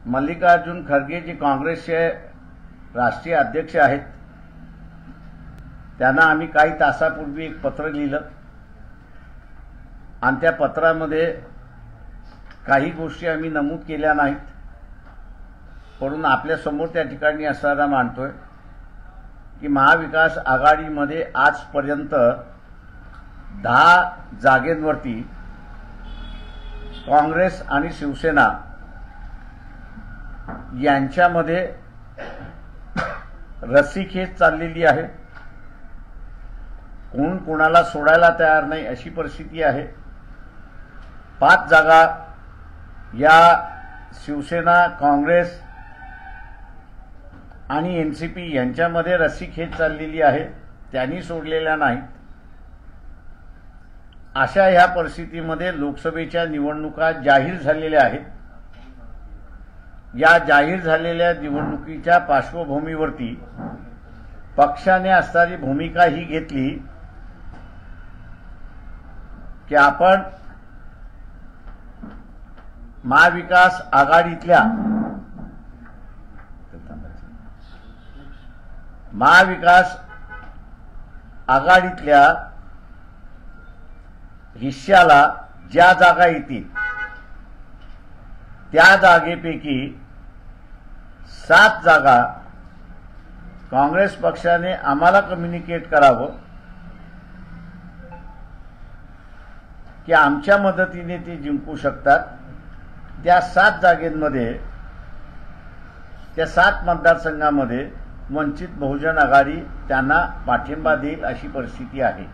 मल्लिकार्जुन खरगे जे काँग्रेसचे राष्ट्रीय अध्यक्ष आहेत त्यांना आम्ही काही तासापूर्वी एक पत्र लिहिलं आणि त्या पत्रामध्ये काही गोष्टी आम्ही नमूद केल्या नाहीत, परंतु आपल्या समोर त्या ठिकाणी असताना मांडतोय की महाविकास आघाडीमध्ये आजपर्यंत 10 जागेंवरती काँग्रेस आणि शिवसेना यांच्यामध्ये रस्सीखेच चाललेली आहे। कोण कोणाला सोडायला तयार नाही अशी परिस्थिती आहे। 5 जागा या शिवसेना, काँग्रेस आणि एनसीपी यांच्यामध्ये रस्सीखेच चाललेली आहे, त्यांनी सोडलेल्या नाहीत। अशा ह्या परिस्थितीमध्ये लोकसभेच्या निवडणुका जाहीर झालेल्या आहेत। या जाहीर झालेल्या निवडणुकीच्या पार्श्वभूमीवरती पक्षाने असणारी भूमिका ही घेतली की आपण महाविकास आघाडीतल्या हिश्श्याला ज्या जागा येतील त्या जागेपैकी 7 जागा काँग्रेस पक्षाने आम्हाला कम्युनिकेट करावं की आमच्या मदतीने ते जिंकू शकतात। त्या 7 जागेंमध्ये, त्या 7 मतदारसंघामध्ये वंचित बहुजन आघाडी त्यांना पाठिंबा देईल अशी परिस्थिती आहे।